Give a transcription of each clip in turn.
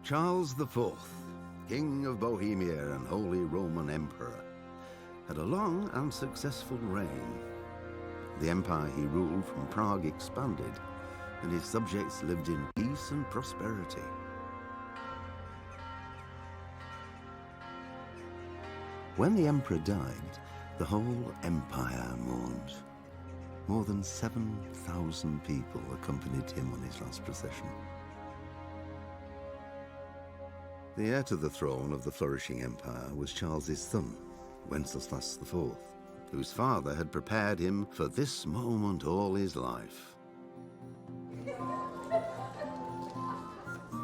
Charles IV, King of Bohemia and Holy Roman Emperor, had a long and successful reign. The empire he ruled from Prague expanded, and his subjects lived in peace and prosperity. When the emperor died, the whole empire mourned. More than 7,000 people accompanied him on his last procession. The heir to the throne of the flourishing empire was Charles's son, Wenceslas IV, whose father had prepared him for this moment all his life.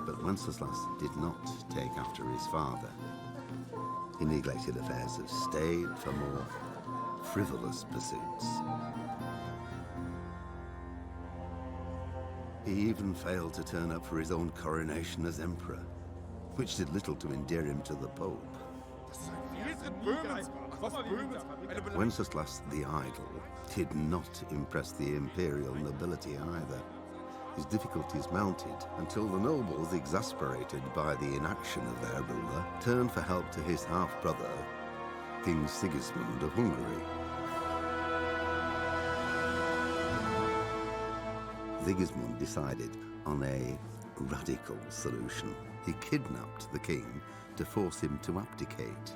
But Wenceslas did not take after his father. He neglected affairs of state for more frivolous pursuits. He even failed to turn up for his own coronation as emperor, which did little to endear him to the Pope. Wenceslas the Idle did not impress the imperial nobility either. His difficulties mounted until the nobles, exasperated by the inaction of their ruler, turned for help to his half-brother, King Sigismund of Hungary. Sigismund decided on a radical solution. He kidnapped the king to force him to abdicate,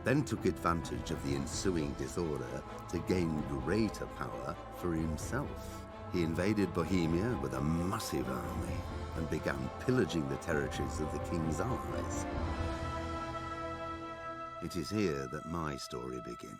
then took advantage of the ensuing disorder to gain greater power for himself. He invaded Bohemia with a massive army and began pillaging the territories of the king's allies. It is here that my story begins.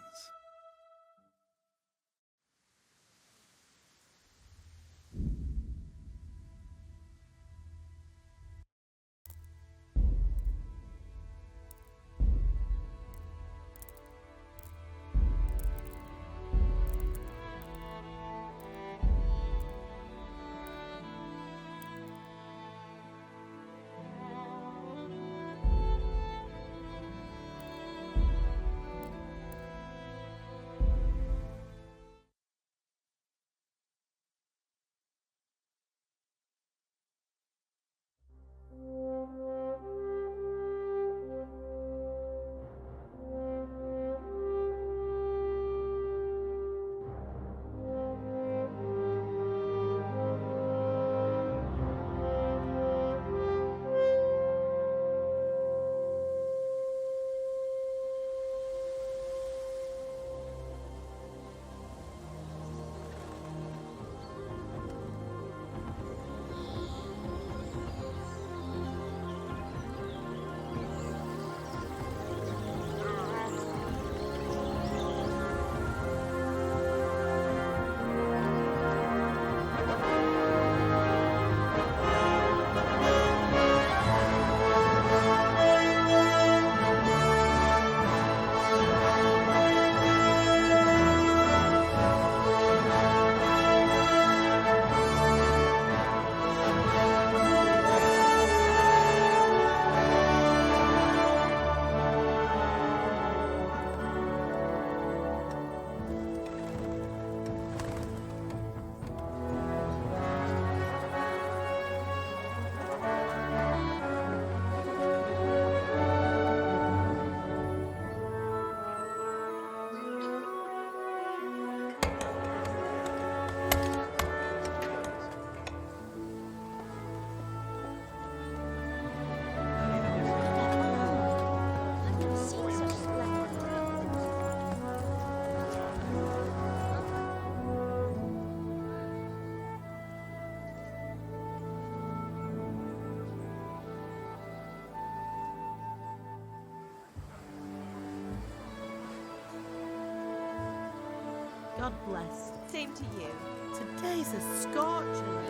God bless. Same to you. Today's a scorcher.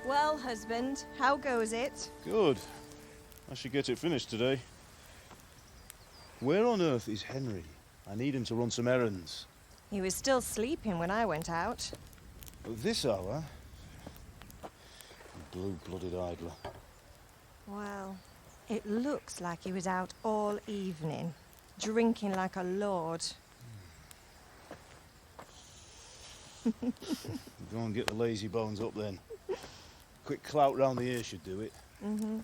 Well, husband, how goes it? Good. I should get it finished today. Where on earth is Henry? I need him to run some errands. He was still sleeping when I went out. At this hour? Blue-blooded idler. Well, it looks like he was out all evening, drinking like a lord. Go and get the lazy bones up then. Quick clout round the ear should do it. Mm-hmm.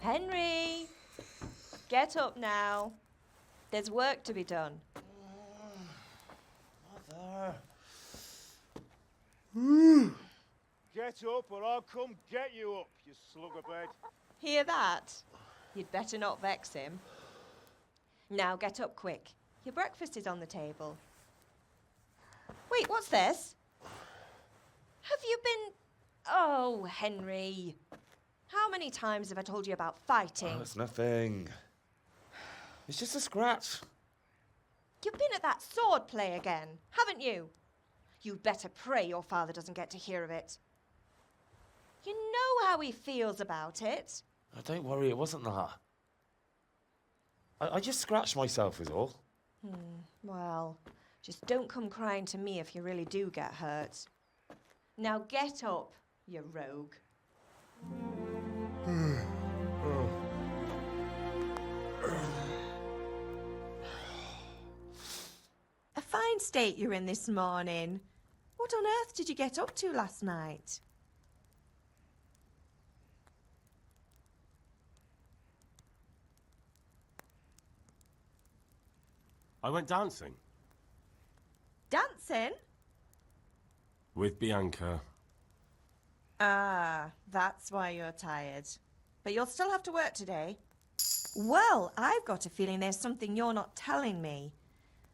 Henry! Get up now. There's work to be done. Mother. Get up or I'll come get you up, you slugabed. Hear that? You'd better not vex him. Now get up quick. Your breakfast is on the table. Wait, what's this? Have you been... Oh, Henry. How many times have I told you about fighting? Oh, it's nothing. It's just a scratch. You've been at that sword play again, haven't you? You'd better pray your father doesn't get to hear of it. You know how he feels about it. Oh, don't worry, it wasn't that. I just scratched myself is all. Well, just don't come crying to me if you really do get hurt. Now get up, you rogue. A fine state you're in this morning. What on earth did you get up to last night? I went dancing. Dancing? With Bianca. Ah, that's why you're tired. But you'll still have to work today. Well, I've got a feeling there's something you're not telling me.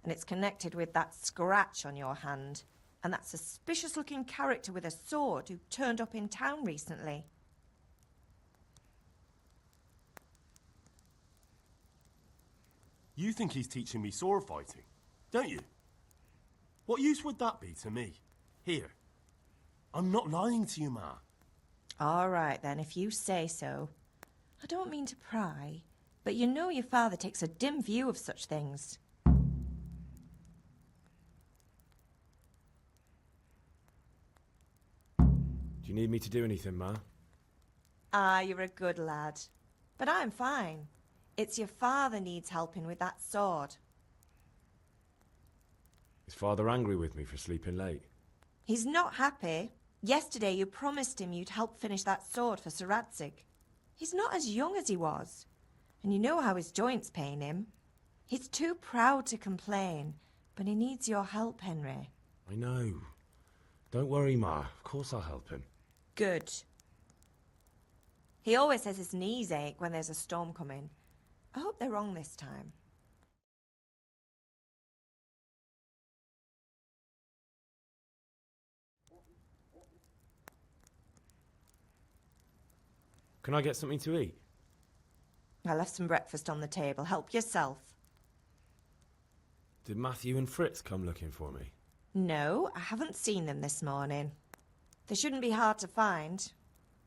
And it's connected with that scratch on your hand. And that suspicious-looking character with a sword who turned up in town recently. You think he's teaching me sword fighting, don't you? What use would that be to me? Here. I'm not lying to you, Ma. All right, then, if you say so. I don't mean to pry, but you know your father takes a dim view of such things. Do you need me to do anything, Ma? Ah, you're a good lad. But I'm fine. It's your father needs helping with that sword. Is Father angry with me for sleeping late? He's not happy. Yesterday you promised him you'd help finish that sword for Sir Radzig. He's not as young as he was. And you know how his joints pain him. He's too proud to complain, but he needs your help, Henry. I know. Don't worry, Ma. Of course I'll help him. Good. He always says his knees ache when there's a storm coming. I hope they're wrong this time. Can I get something to eat? I left some breakfast on the table. Help yourself. Did Matthew and Fritz come looking for me? No, I haven't seen them this morning. They shouldn't be hard to find.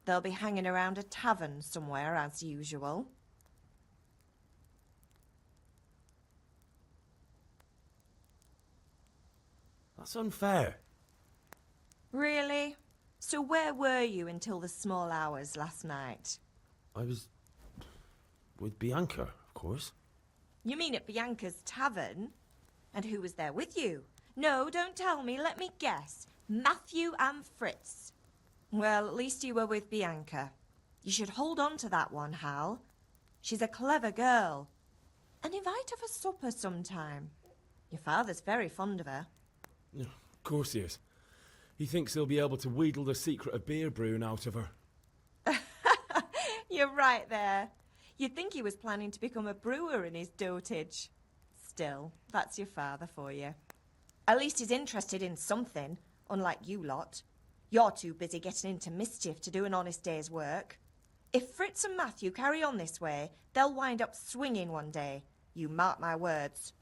They'll be hanging around a tavern somewhere, as usual. That's unfair. Really? So where were you until the small hours last night? I was... with Bianca, of course. You mean at Bianca's tavern? And who was there with you? No, don't tell me. Let me guess. Matthew and Fritz. Well, at least you were with Bianca. You should hold on to that one, Hal. She's a clever girl. And invite her for supper sometime. Your father's very fond of her. Of course he is. He thinks he'll be able to wheedle the secret of beer brewing out of her. You're right there. You'd think he was planning to become a brewer in his dotage. Still, that's your father for you. At least he's interested in something, unlike you lot. You're too busy getting into mischief to do an honest day's work. If Fritz and Matthew carry on this way, they'll wind up swinging one day. You mark my words.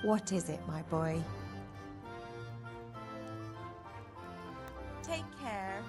What is it, my boy? Take care.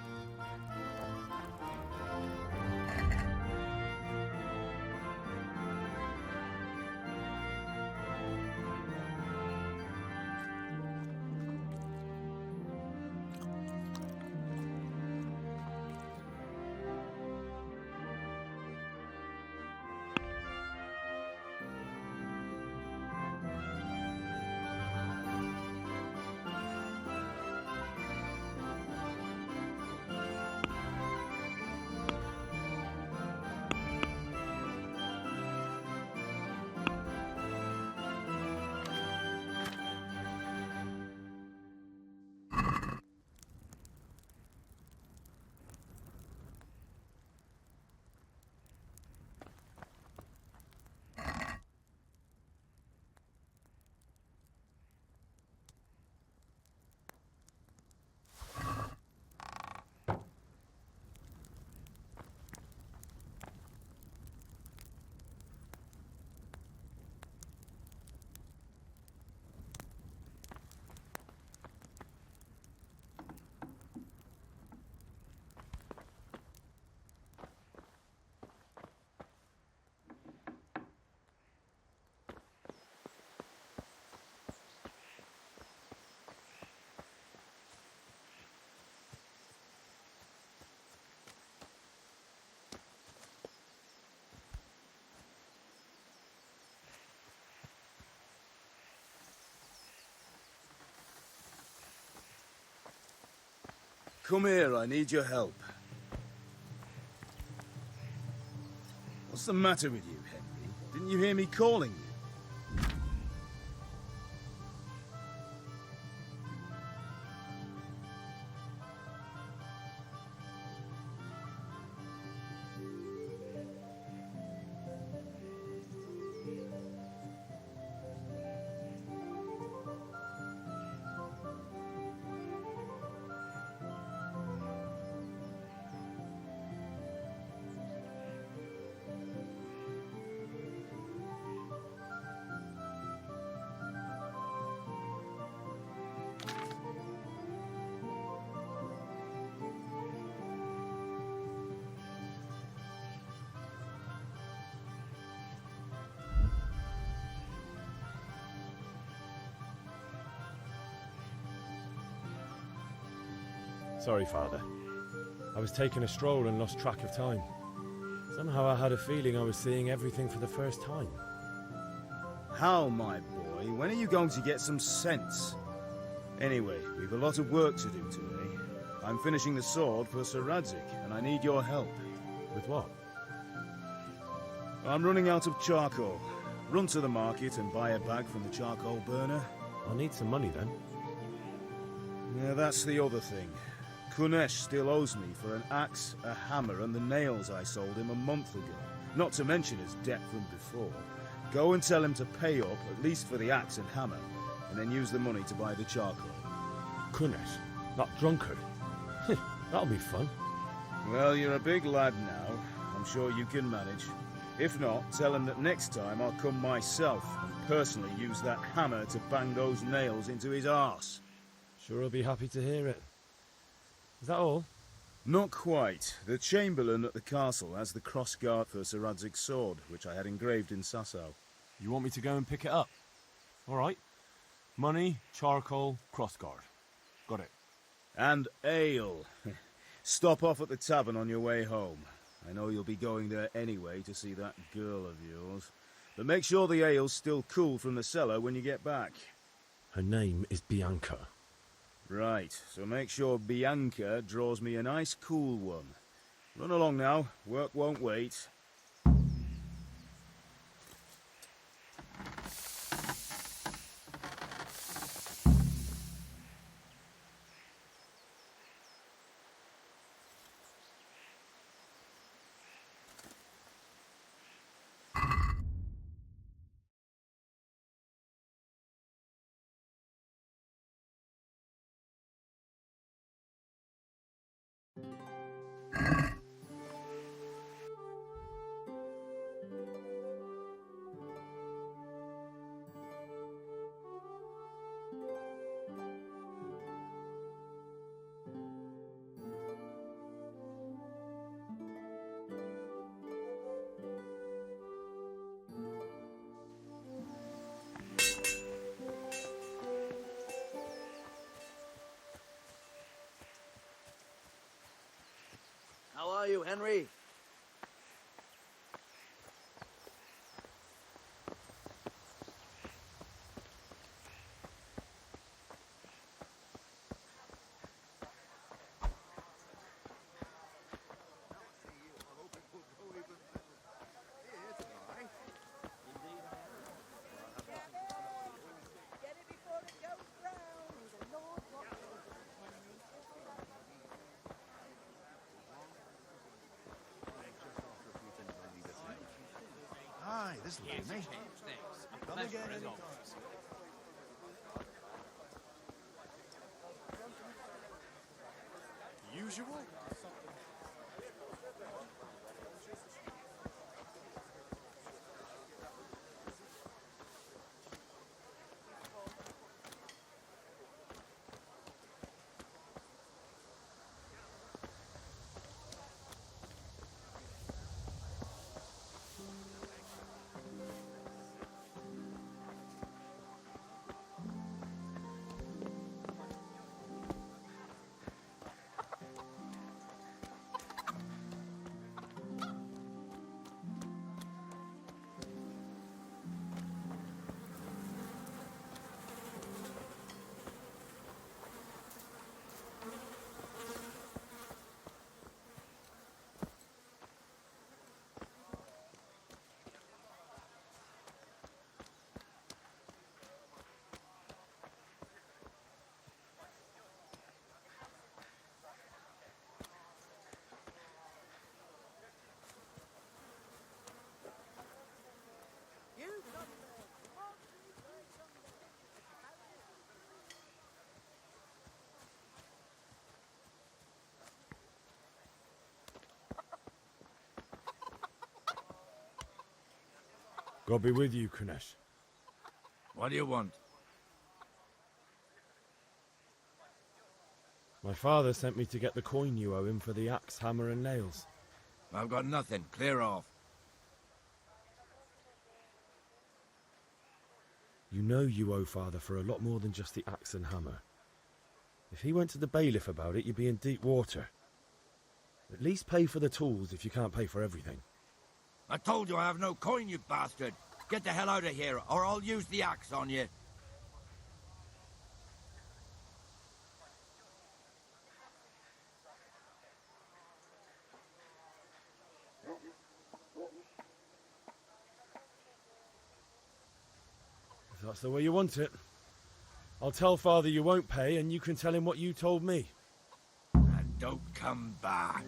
Come here, I need your help. What's the matter with you, Henry? Didn't you hear me calling you? Sorry, Father. I was taking a stroll and lost track of time. Somehow I had a feeling I was seeing everything for the first time. How, my boy? When are you going to get some sense? Anyway, we've a lot of work to do today. I'm finishing the sword for Sir Radzig, and I need your help. With what? I'm running out of charcoal. Run to the market and buy a bag from the charcoal burner. I'll need some money then. Yeah, that's the other thing. Kunesh still owes me for an axe, a hammer, and the nails I sold him a month ago. Not to mention his debt from before. Go and tell him to pay up, at least for the axe and hammer, and then use the money to buy the charcoal. Kunesh, that drunkard. That'll be fun. Well, you're a big lad now. I'm sure you can manage. If not, tell him that next time I'll come myself and personally use that hammer to bang those nails into his arse. Sure he'll be happy to hear it. Is that all? Not quite. The Chamberlain at the castle has the crossguard for Sir Radzig's sword, which I had engraved in Sasau. You want me to go and pick it up? All right. Money, charcoal, crossguard. Got it. And ale. Stop off at the tavern on your way home. I know you'll be going there anyway to see that girl of yours. But make sure the ale's still cool from the cellar when you get back. Her name is Bianca. Right, so make sure Bianca draws me a nice cool one. Run along now, work won't wait. Henry. Aye, this'll do me. Come again anytime. Usual? God be with you, Kunesh. What do you want? My father sent me to get the coin you owe him for the axe, hammer and nails. I've got nothing. Clear off. You know you owe father for a lot more than just the axe and hammer. If he went to the bailiff about it, you'd be in deep water. At least pay for the tools if you can't pay for everything. I told you I have no coin, you bastard. Get the hell out of here, or I'll use the axe on you. If that's the way you want it, I'll tell father you won't pay, and you can tell him what you told me. And don't come back.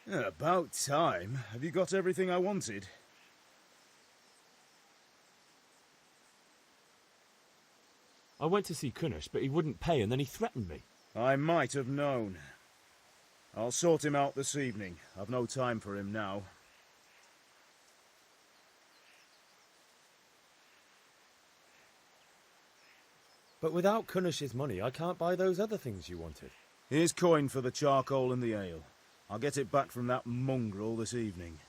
About time. Have you got everything I wanted? I went to see Kunesh, but he wouldn't pay, and then he threatened me. I might have known. I'll sort him out this evening. I've no time for him now. But without Kunesh's money, I can't buy those other things you wanted. Here's coin for the charcoal and the ale. I'll get it back from that mongrel this evening.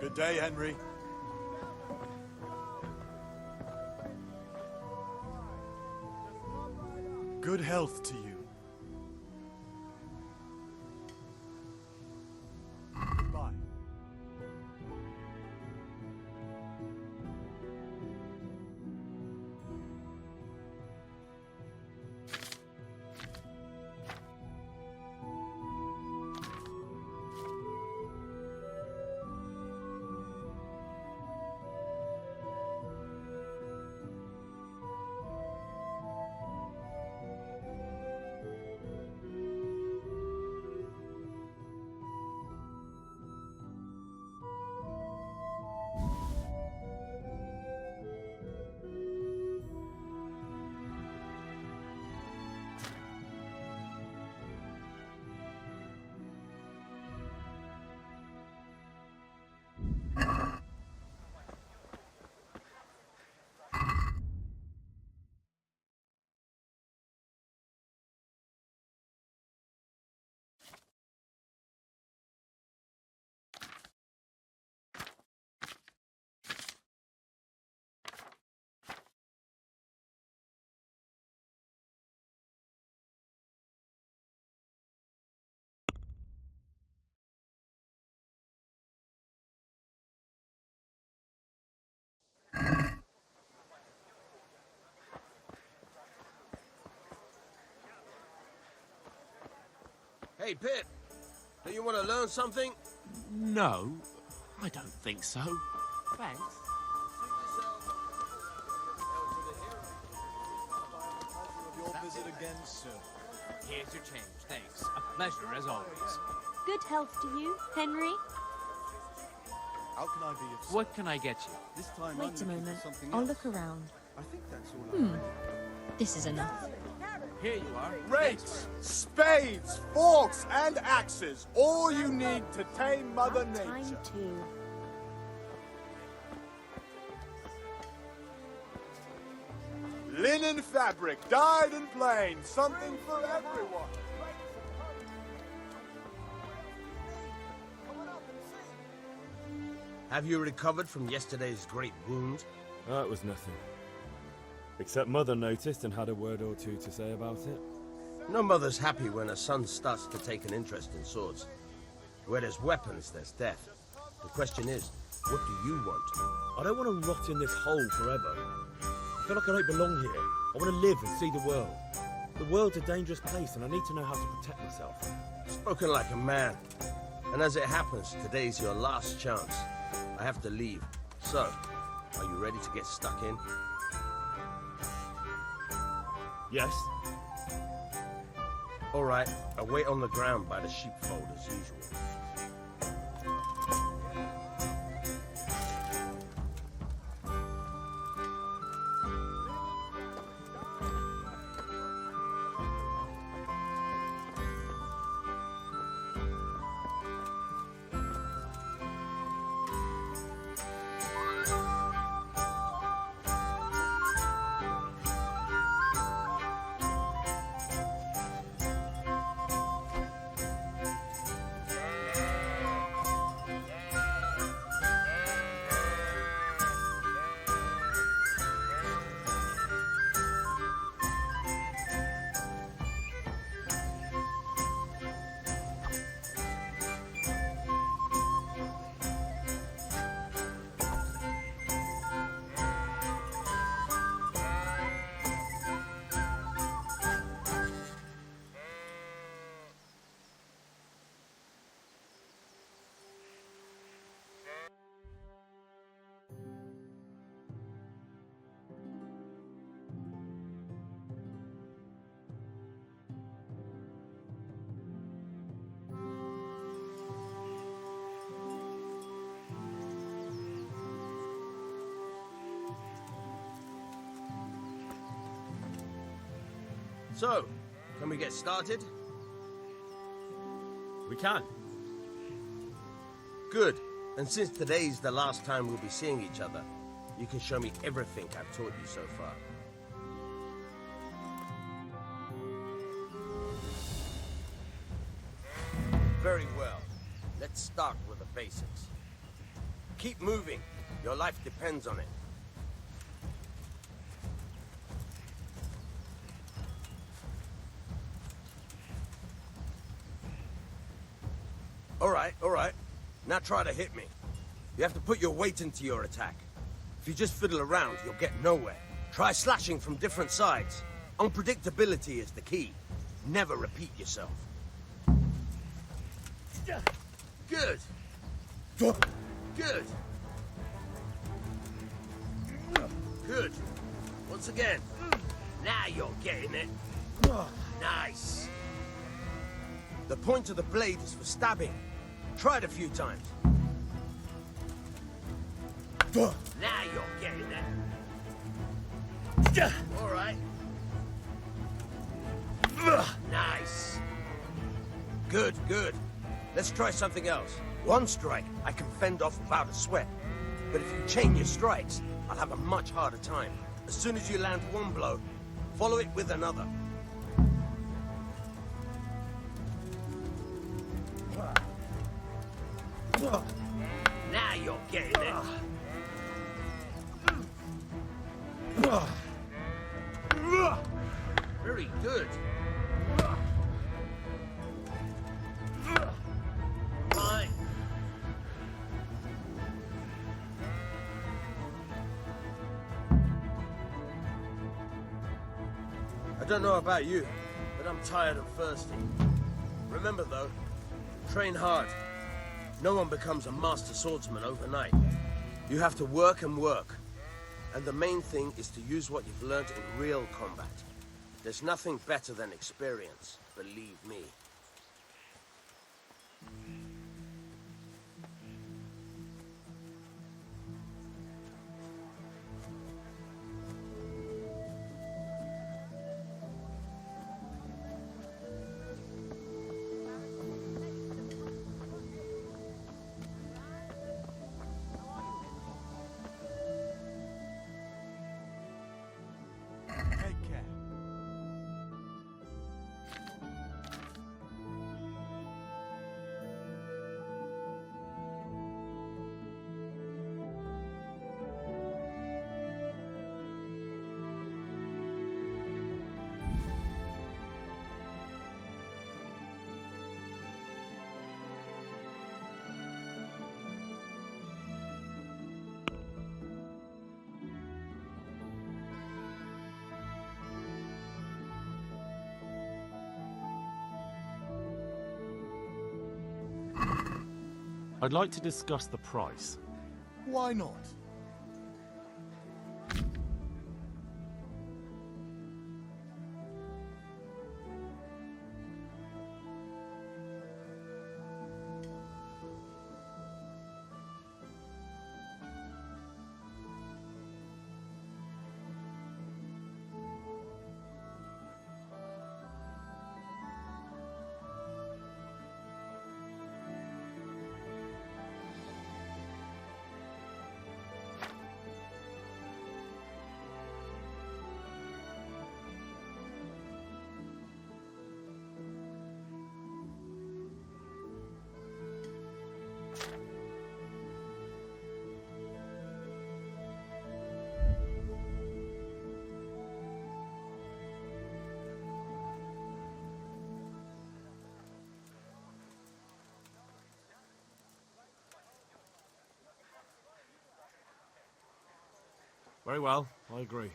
Good day, Henry. Good health to you. Goodbye. Hey, Pip. Do you want to learn something? No, I don't think so. Thanks. Your visit again soon. Here's your change, thanks. A pleasure as always. Good health to you, Henry. How can I be of What can I get you? This time Wait a I'm looking moment. for something I'll else. look around. I think that's all This is enough. Here you are. Rakes, spades, forks, and axes. All you need to tame Mother Time Nature. to. Linen fabric, dyed and plain. Something for everyone. Have you recovered from yesterday's great wound? That was nothing. Except Mother noticed and had a word or two to say about it. No mother's happy when her son starts to take an interest in swords. Where there's weapons, there's death. The question is, what do you want? I don't want to rot in this hole forever. I feel like I don't belong here. I want to live and see the world. The world's a dangerous place and I need to know how to protect myself. Spoken like a man. And as it happens, today's your last chance. I have to leave. So, are you ready to get stuck in? Yes? All right, I'll wait on the ground by the sheepfold as usual. So, can we get started? We can. Good. And since today's the last time we'll be seeing each other, you can show me everything I've taught you so far. Very well. Let's start with the basics. Keep moving. Your life depends on it. All right. Now try to hit me. You have to put your weight into your attack. If you just fiddle around, you'll get nowhere. Try slashing from different sides. Unpredictability is the key. Never repeat yourself. Good. Good. Good. Once again. Now you're getting it. Nice. The point of the blade is for stabbing. Try it a few times. Now you're getting it. All right. Nice. Good. Let's try something else. One strike, I can fend off without a sweat. But if you chain your strikes, I'll have a much harder time. As soon as you land one blow, follow it with another. Now you're getting it. Very good. Fine. I don't know about you, but I'm tired and thirsty. Remember though, train hard. No one becomes a master swordsman overnight. You have to work and work. And the main thing is to use what you've learned in real combat. There's nothing better than experience, believe me. I'd like to discuss the price. Why not? Very well, I agree.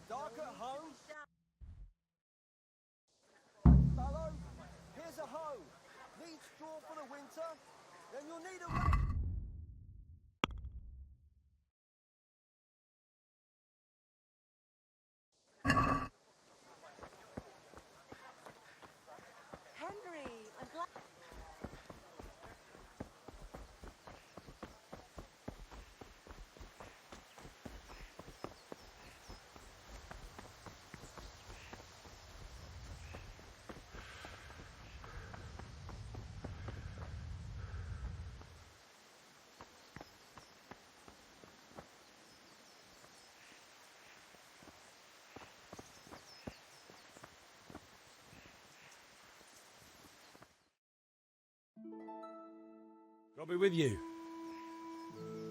Dark at home? Barrow, here's a hoe. Need straw for the winter? Then you'll need a... Henry, I'm glad. God be with you.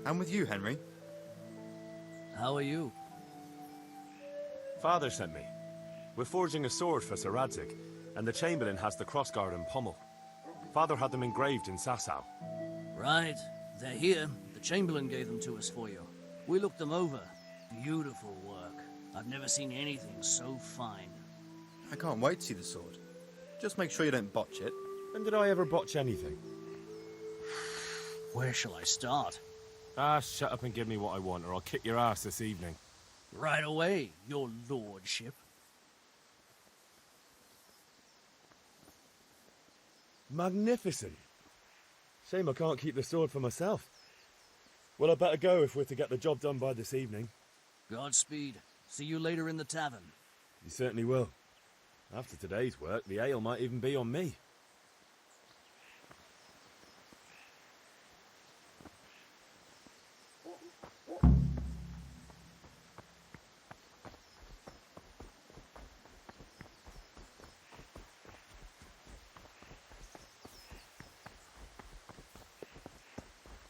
And with you, Henry. How are you? Father sent me. We're forging a sword for Sir Radzig, and the Chamberlain has the crossguard and pommel. Father had them engraved in Sasau. Right. They're here. The Chamberlain gave them to us for you. We looked them over. Beautiful work. I've never seen anything so fine. I can't wait to see the sword. Just make sure you don't botch it. When did I ever botch anything? Where shall I start? Ah, shut up and give me what I want, or I'll kick your ass this evening. Right away, your lordship. Magnificent. Shame I can't keep the sword for myself. Well, I better go if we're to get the job done by this evening. Godspeed. See you later in the tavern. You certainly will. After today's work, the ale might even be on me.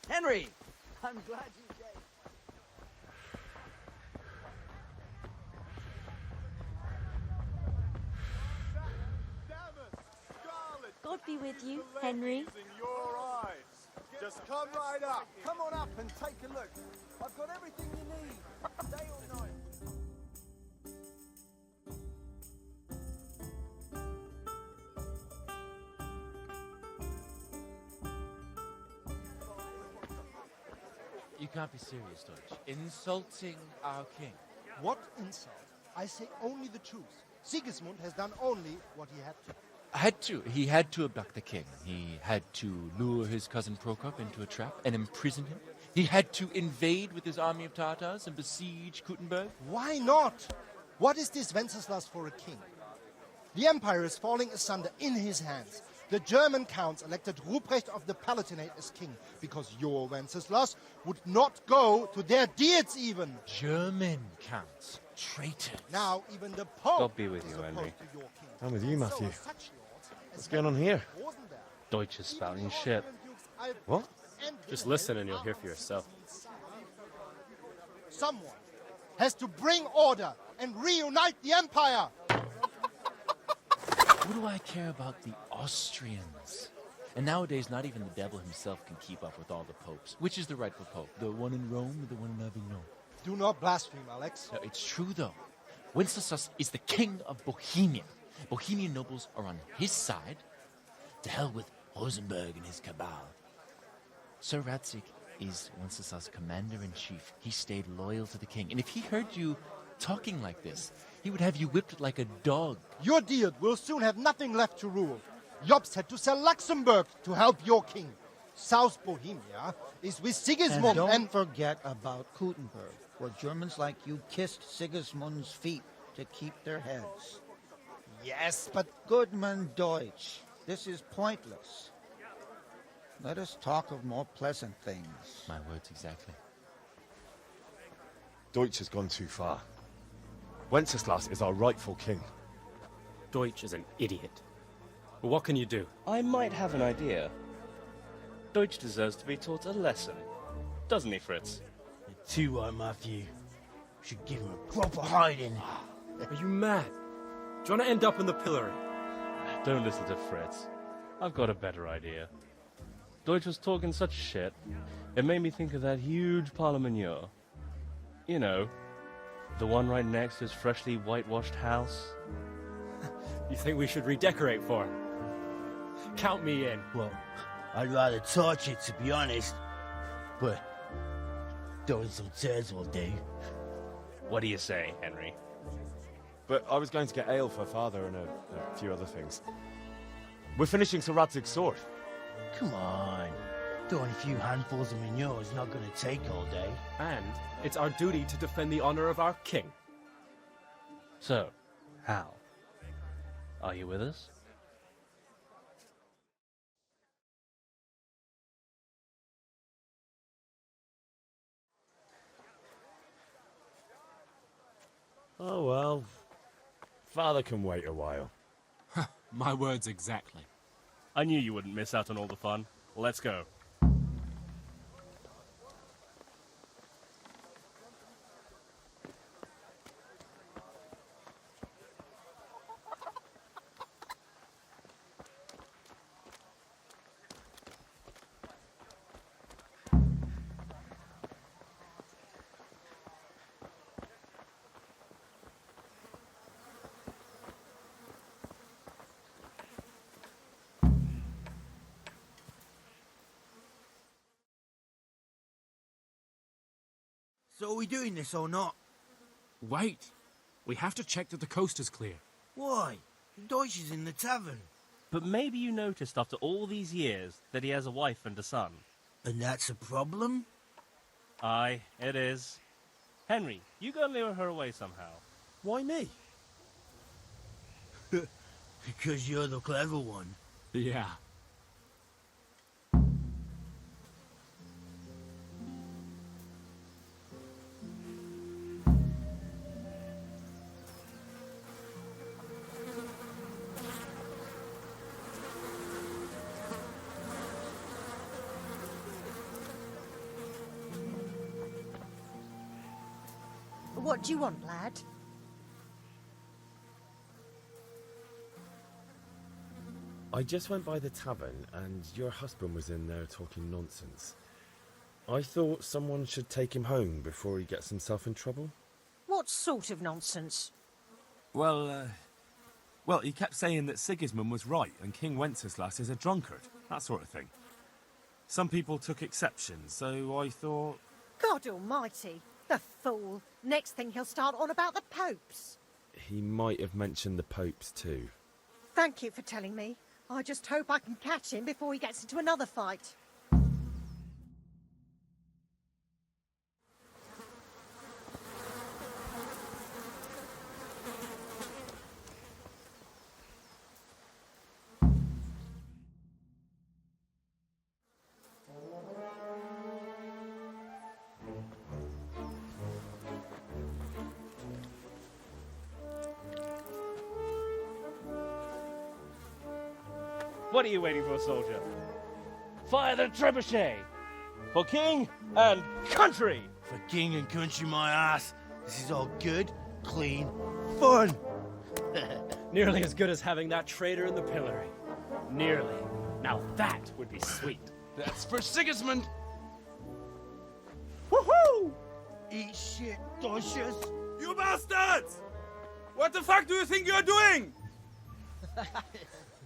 Henry! I'm glad you came. God be with you, Henry. In your eyes. Just come right up. Come on up and take a look. I've got everything you need, day or night. You can't be serious, Deutsch. Insulting our king. What insult? I say only the truth. Sigismund has done only what he had to. He had to abduct the king. He had to lure his cousin Prokop into a trap and imprison him. He had to invade with his army of Tatars and besiege Kuttenberg. Why not? What is this Wenceslas for a king? The empire is falling asunder in his hands. The German counts elected Ruprecht of the Palatinate as king because your Wenceslas would not go to their deeds even. German counts. Traitors. Now even the Pope God be with you, is Henry. opposed to your king. I'm with you, Matthew. So such lords as What's going on here? Deutsch is spouting shit. What? Just listen and you'll hear for yourself. Someone has to bring order and reunite the empire. What do I care about the Austrians? And nowadays, not even the devil himself can keep up with all the popes. Which is the rightful pope? The one in Rome or the one in Avignon? Do not blaspheme, Alex. No, it's true, though. Wenceslas is the king of Bohemia. Bohemian nobles are on his side. To hell with Rosenberg and his cabal. Sir Radzig is Wenceslas' commander-in-chief. He stayed loyal to the king. And if he heard you talking like this, he would have you whipped like a dog. Your deal will soon have nothing left to rule. Jobst had to sell Luxembourg to help your king. South Bohemia is with Sigismund and don't forget about Kuttenberg, where Germans like you kissed Sigismund's feet to keep their heads. Yes, but... Goodman Deutsch, this is pointless. Let us talk of more pleasant things. My words exactly. Deutsch has gone too far. Wenceslas is our rightful king. Deutsch is an idiot. But what can you do? I might have an idea. Deutsch deserves to be taught a lesson. Doesn't he, Fritz? You're too right, Matthew. Should give him a proper hiding. Are you mad? Do you want to end up in the pillory? Don't listen to Fritz. I've got a better idea. Deutsch was talking such shit, it made me think of that huge parliament. You know, the one right next to his freshly whitewashed house. You think we should redecorate for him? Count me in. Well, I'd rather torch it, to be honest. But throwing some tears will do. What do you say, Henry? But I was going to get ale for Father and a few other things. We're finishing Sir Radzig's sword. Come on. Throwing a few handfuls of manure is not going to take all day. And it's our duty to defend the honor of our king. So, Hal, are you with us? Oh well. Father can wait a while. My words exactly. I knew you wouldn't miss out on all the fun. Let's go. So are we doing this or not? Wait. We have to check that the coast is clear. Why? Deutsch is in the tavern. But maybe you noticed after all these years that he has a wife and a son. And that's a problem? Aye, it is. Henry, you go and lure her away somehow. Why me? Because you're the clever one. Yeah. What do you want, lad? I just went by the tavern and your husband was in there talking nonsense. I thought someone should take him home before he gets himself in trouble. What sort of nonsense? Well, he kept saying that Sigismund was right and King Wenceslas is a drunkard, that sort of thing. Some people took exception, so I thought... God almighty, the fool. Next thing he'll start on about the popes. He might have mentioned the popes too. Thank you for telling me. I just hope I can catch him before he gets into another fight. What are you waiting for, soldier? Fire the trebuchet! For king and country! For king and country, my ass. This is all good, clean, fun. Nearly as good as having that traitor in the pillory. Nearly. Now that would be sweet. That's for Sigismund! Woohoo! Eat shit, Deutsches. You bastards! What the fuck do you think you're doing?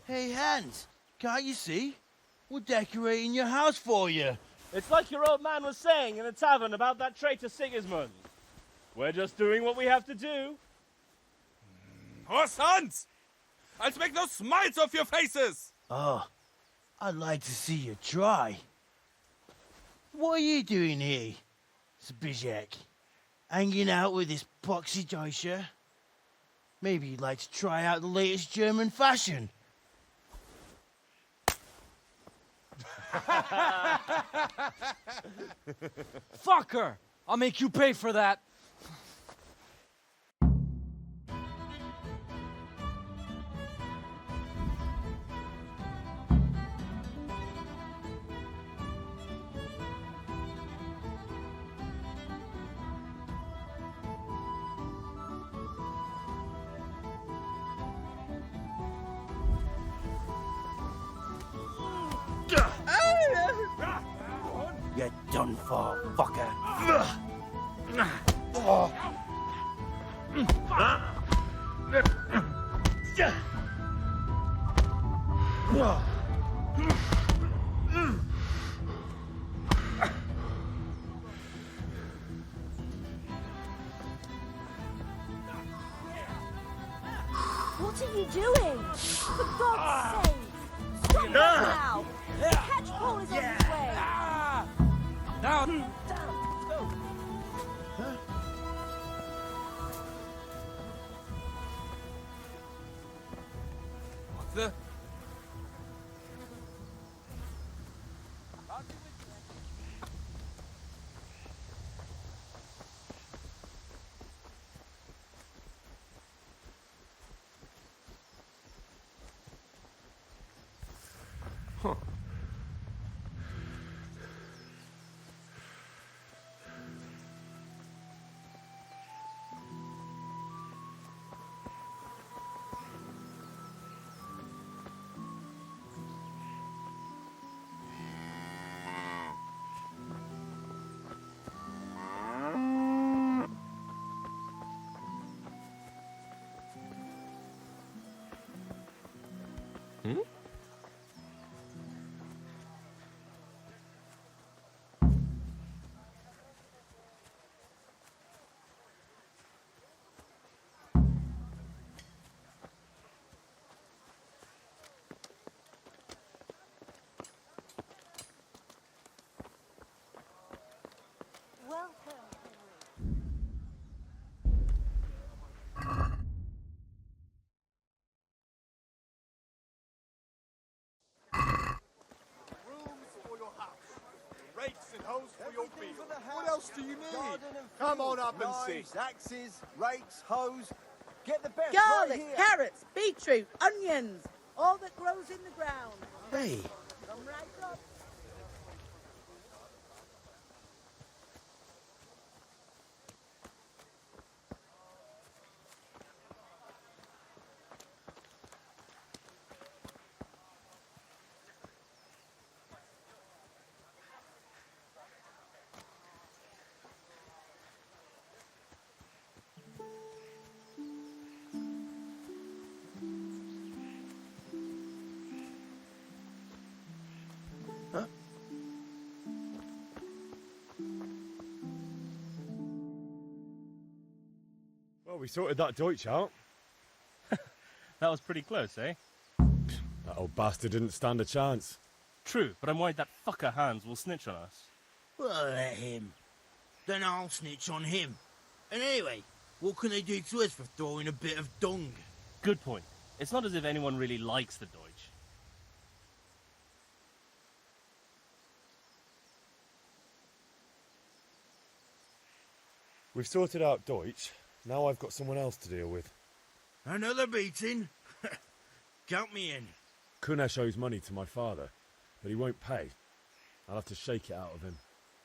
Hey, Hans, can't you see? We're decorating your house for you. It's like your old man was saying in the tavern about that traitor Sigismund. We're just doing what we have to do. Oh, sons! I'll make those smiles off your faces! Oh, I'd like to see you try. What are you doing here, Zbigniew? Hanging out with this poxy Deutscher? Maybe you'd like to try out the latest German fashion. Fucker! I'll make you pay for that. You're done for, fucker. What are you doing? For God's sake! Stop that now! The catchpole is on his way! Now! What the? Huh. Hmm? for your Everything field. for the house. What else do you need? Garden and Come field. on up and see. Knives, axes, rakes, hoes. Get the best Garlic, right here. carrots, beetroot, onions, all that grows in the ground. Hey, Come right up. well, we sorted that Deutsch out. That was pretty close, eh? That old bastard didn't stand a chance. True, but I'm worried that fucker Hans will snitch on us. Well, let him. Then I'll snitch on him. And anyway, what can they do to us for throwing a bit of dung? Good point. It's not as if anyone really likes the Deutsch. We've sorted out Deutsch. Now I've got someone else to deal with. Another beating? Count me in. Kunesh owes money to my father, but he won't pay. I'll have to shake it out of him.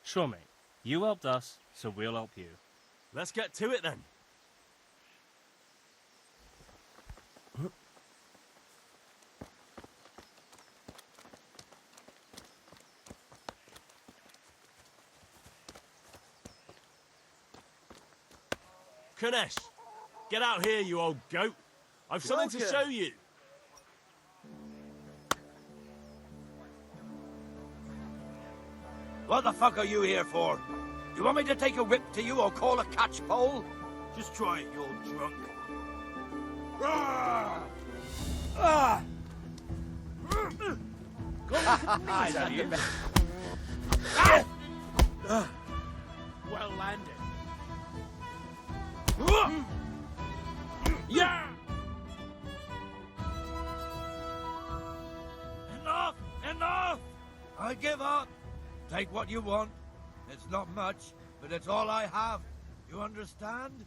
Sure, mate. You helped us, so we'll help you. Let's get to it then. Kunesh, get out here, you old goat. I've something to show you. What the fuck are you here for? You want me to take a whip to you or call a catch pole? Just try it, you old drunk. Ah! Ah! Is that you? Well landed. Yeah! Enough! Enough! I give up. Take what you want. It's not much, but it's all I have. You understand?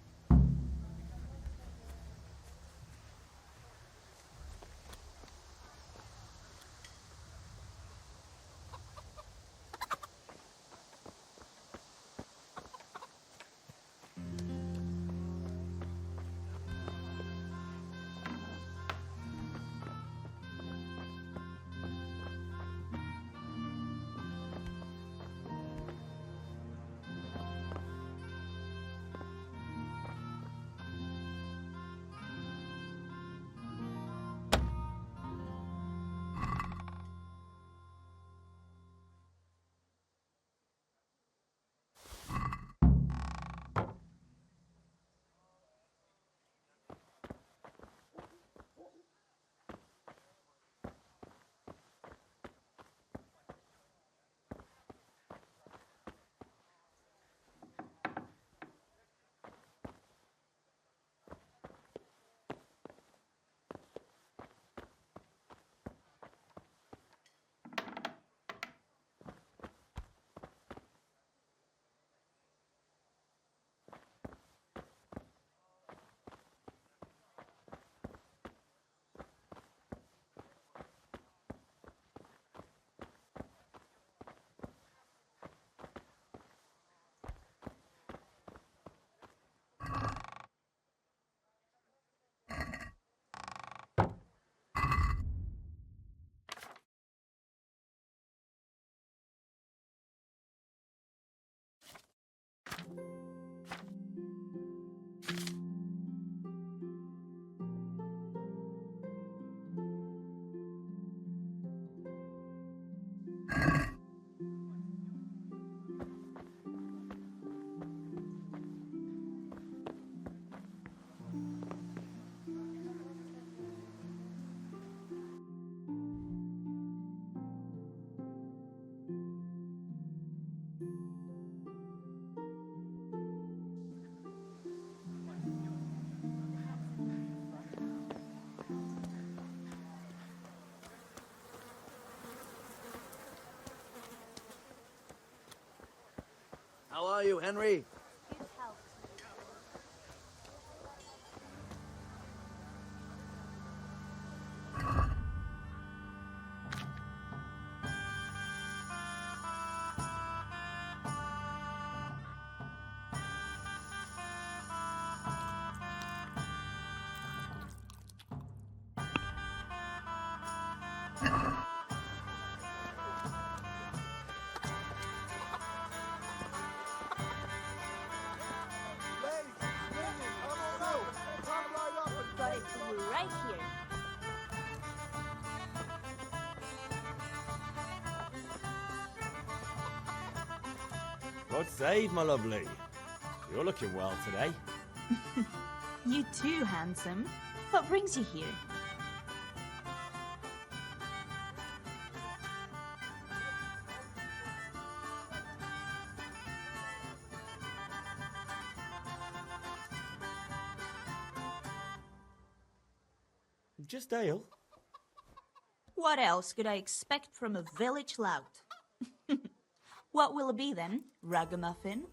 How are you, Henry? Got it for you right here. God save, my lovely. You're looking well today. You too, handsome. What brings you here? Just ale. What else could I expect from a village lout? What will it be then? Ragamuffin?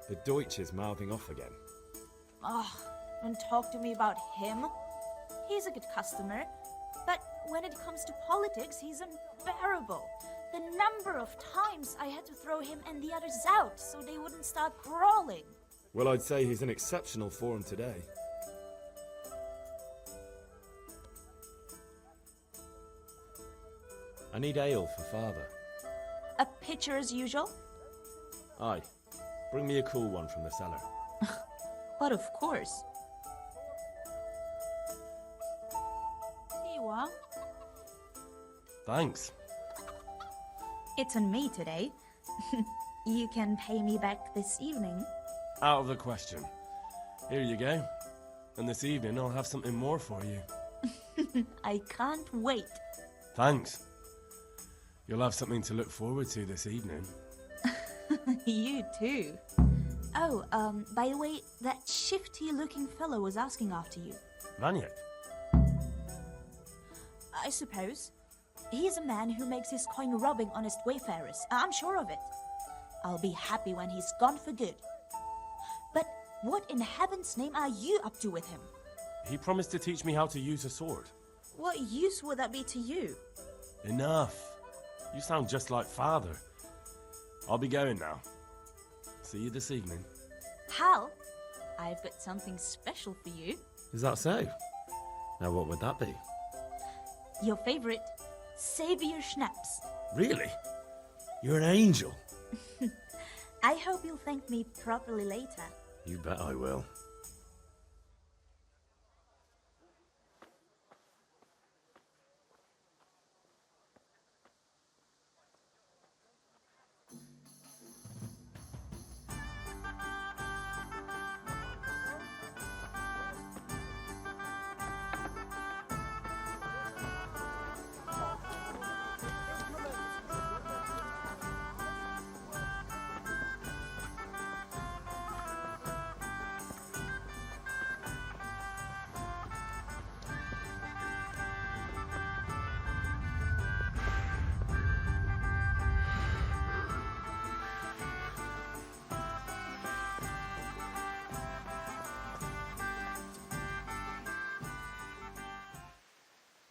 The Deutsch is mouthing off again. Oh, don't talk to me about him. He's a good customer, but when it comes to politics, he's unbearable. The number of times I had to throw him and the others out so they wouldn't start brawling. Well, I'd say he's in exceptional form today. I need ale for father. A pitcher as usual? Aye. Bring me a cool one from the cellar. But of course. Here you are. Thanks. It's on me today. You can pay me back this evening. Out of the question. Here you go. And this evening I'll have something more for you. I can't wait. Thanks. You'll have something to look forward to this evening. You too. Oh, by the way, that shifty-looking fellow was asking after you. Vanyek? I suppose. He's a man who makes his coin robbing honest wayfarers. I'm sure of it. I'll be happy when he's gone for good. But what in heaven's name are you up to with him? He promised to teach me how to use a sword. What use would that be to you? Enough. You sound just like father. I'll be going now. See you this evening. Hal, I've got something special for you. Is that so? Now what would that be? Your favorite, Savior Schnapps. Really? You're an angel. I hope you'll thank me properly later. You bet I will.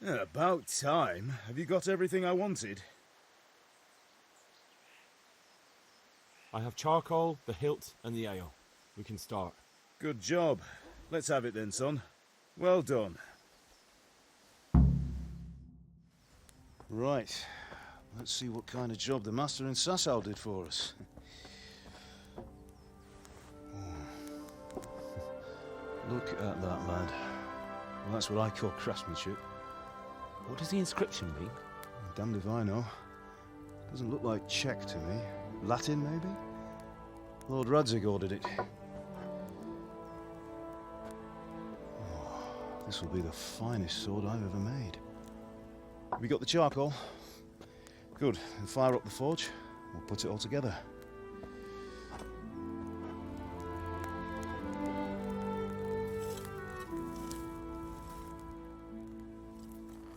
About time. Have you got everything I wanted? I have charcoal, the hilt, and the ale. We can start. Good job. Let's have it then, son. Well done. Right. Let's see what kind of job the master in Sasau did for us. Look at that, lad. Well, that's what I call craftsmanship. What does the inscription mean? Damned if I know. Doesn't look like Czech to me. Latin, maybe? Lord Radzig ordered it. Oh, this will be the finest sword I've ever made. Have you got the charcoal? Good. Then fire up the forge. We'll put it all together.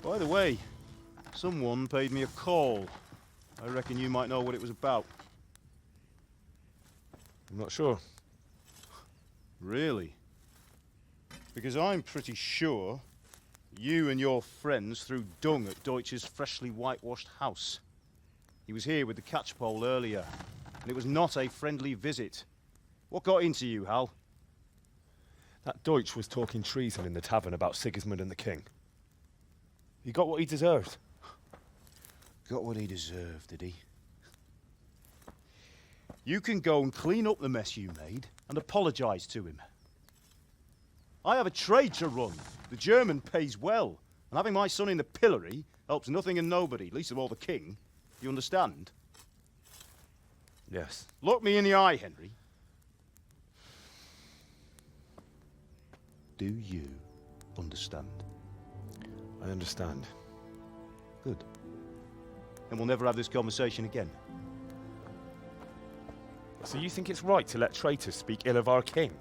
By the way, someone paid me a call. I reckon you might know what it was about. I'm not sure. Really? Because I'm pretty sure you and your friends threw dung at Deutsch's freshly whitewashed house. He was here with the catchpole earlier, and it was not a friendly visit. What got into you, Hal? That Deutsch was talking treason in the tavern about Sigismund and the king. He got what he deserved. Got what he deserved, did he? You can go and clean up the mess you made and apologise to him. I have a trade to run. The German pays well, and having my son in the pillory helps nothing and nobody, least of all the king. You understand? Yes. Look me in the eye, Henry. Do you understand? I understand. Good. Then we'll never have this conversation again. So you think it's right to let traitors speak ill of our king?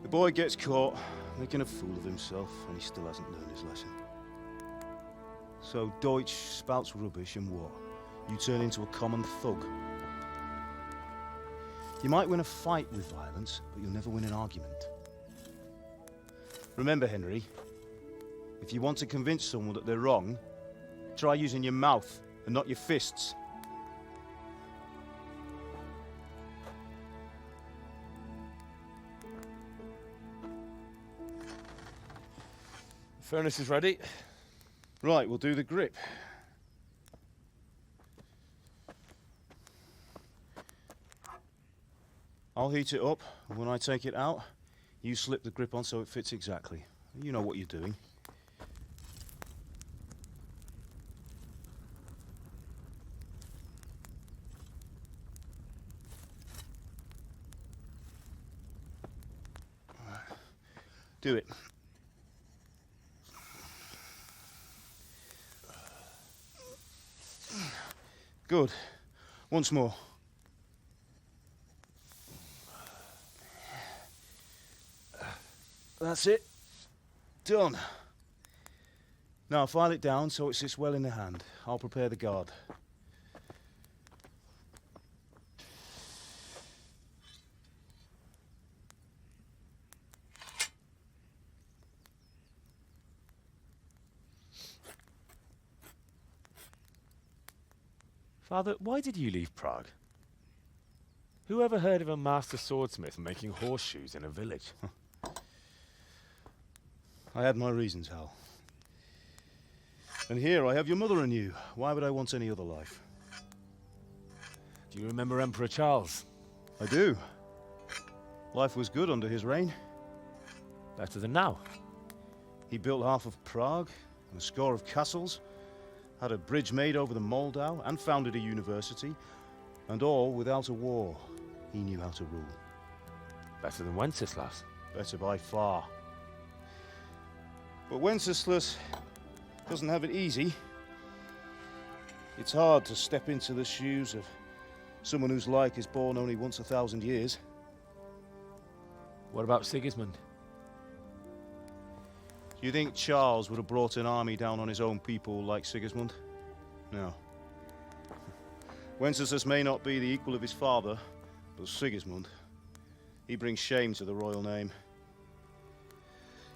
The boy gets caught, making a fool of himself, and he still hasn't learned his lesson. So Deutsch spouts rubbish, and what? You turn into a common thug. You might win a fight with violence, but you'll never win an argument. Remember, Henry, if you want to convince someone that they're wrong, try using your mouth and not your fists. Furnace is ready. Right, we'll do the grip. I'll heat it up, and when I take it out, you slip the grip on so it fits exactly. You know what you're doing. Do it. Good. Once more. That's it. Done. Now file it down so it sits well in the hand. I'll prepare the guard. Father, why did you leave Prague? Who ever heard of a master swordsmith making horseshoes in a village? I had my reasons, Hal. And here I have your mother and you. Why would I want any other life? Do you remember Emperor Charles? I do. Life was good under his reign. Better than now. He built half of Prague and a score of castles, had a bridge made over the Moldau, and founded a university, and all without a war. He knew how to rule. Better than Wenceslas. Better by far. But Wenceslas doesn't have it easy. It's hard to step into the shoes of someone whose like is born only once 1,000 years. What about Sigismund? Do you think Charles would have brought an army down on his own people like Sigismund? No. Wenceslas may not be the equal of his father, but Sigismund, he brings shame to the royal name.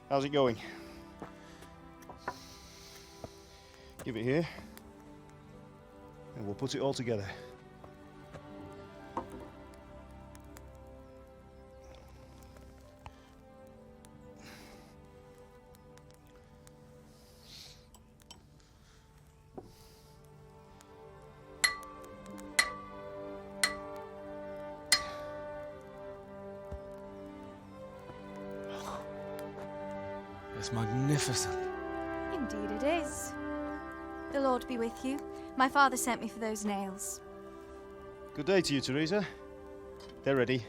How's it going? Give it here, and we'll put it all together. It's magnificent. Indeed it is. The Lord be with you. My father sent me for those nails. Good day to you, Teresa. They're ready.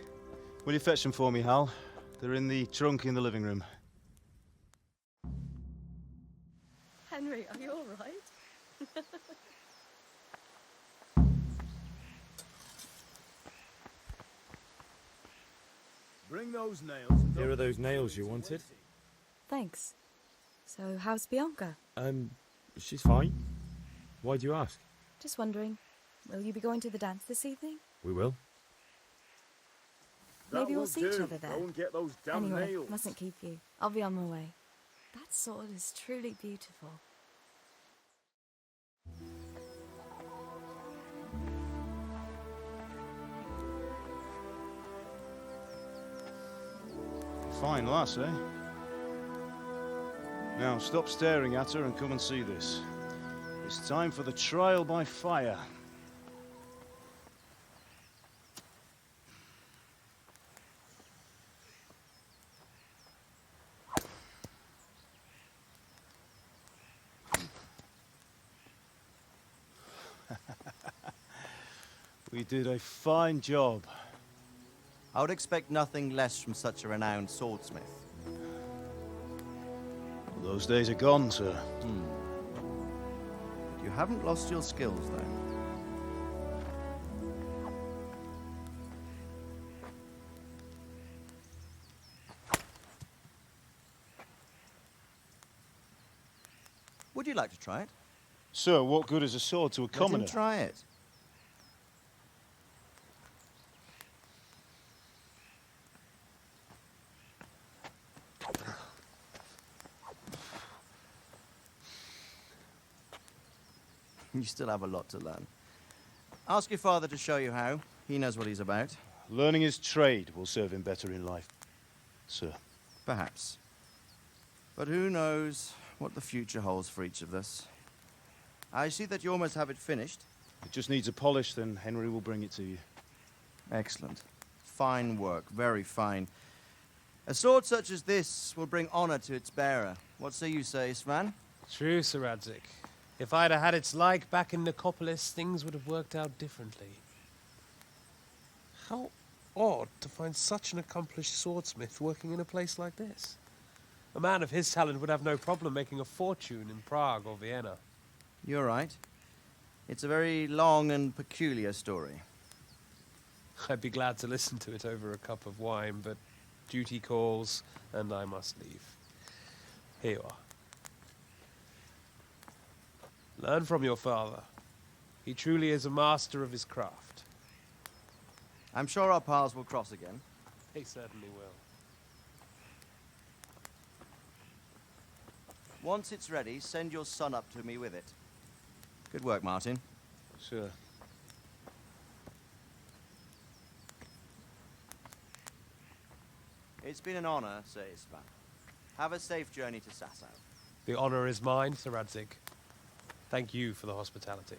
Will you fetch them for me, Hal? They're in the trunk in the living room. Henry, are you all right? Bring those nails. Here are those nails you wanted. Thanks. So, how's Bianca? She's fine. Why do you ask? Just wondering, will you be going to the dance this evening? We will. Maybe we'll see each other there. Go and get those damn Anyway, nails. mustn't keep you. I'll be on my way. That sword is truly beautiful. Fine lass, eh? Now stop staring at her and come and see this. It's time for the trial by fire. We did a fine job. I would expect nothing less from such a renowned swordsmith. Well, those days are gone, sir. You haven't lost your skills, though. Would you like to try it? Sir, what good is a sword to a commoner? Let him try it. You still have a lot to learn. Ask your father to show you how. He knows what he's about. Learning his trade will serve him better in life, sir. Perhaps. But who knows what the future holds for each of us. I see that you almost have it finished. It just needs a polish, then Henry will bring it to you. Excellent. Fine work, very fine. A sword such as this will bring honor to its bearer. What say you, Svan? True, Sir Radzik. If I'd have had its like back in Nicopolis, things would have worked out differently. How odd to find such an accomplished swordsmith working in a place like this. A man of his talent would have no problem making a fortune in Prague or Vienna. You're right. It's a very long and peculiar story. I'd be glad to listen to it over a cup of wine, but duty calls, and I must leave. Here you are. Learn from your father. He truly is a master of his craft. I'm sure our paths will cross again. He certainly will. Once it's ready, send your son up to me with it. Good work, Martin. Sir. It's been an honor, Sir Isvan. Have a safe journey to Sasau. The honor is mine, Sir Radzik. Thank you for the hospitality.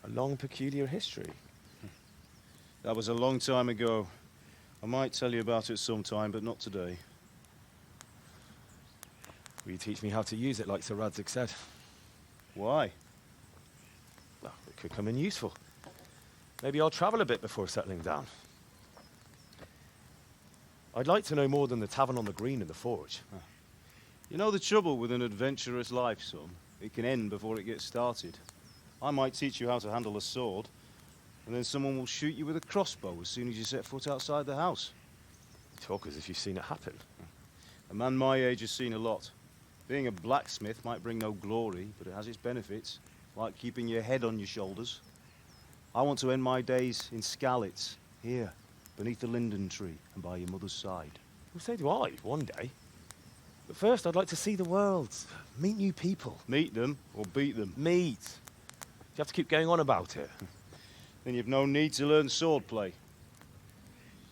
A long, peculiar history. That was a long time ago. I might tell you about it sometime, but not today. Will you teach me how to use it, like Sir Radzik said? Why? Well, it could come in useful. Maybe I'll travel a bit before settling down. I'd like to know more than the tavern on the green and the forge. You know the trouble with an adventurous life, son? It can end before it gets started. I might teach you how to handle a sword, and then someone will shoot you with a crossbow as soon as you set foot outside the house. You talk as if you've seen it happen. A man my age has seen a lot. Being a blacksmith might bring no glory, but it has its benefits, like keeping your head on your shoulders. I want to end my days in Skalitz, here, beneath the linden tree and by your mother's side. Well, so do I, one day. But first, I'd like to see the world, meet new people. Meet them or beat them? Meet. You have to keep going on about it. Then you've no need to learn swordplay.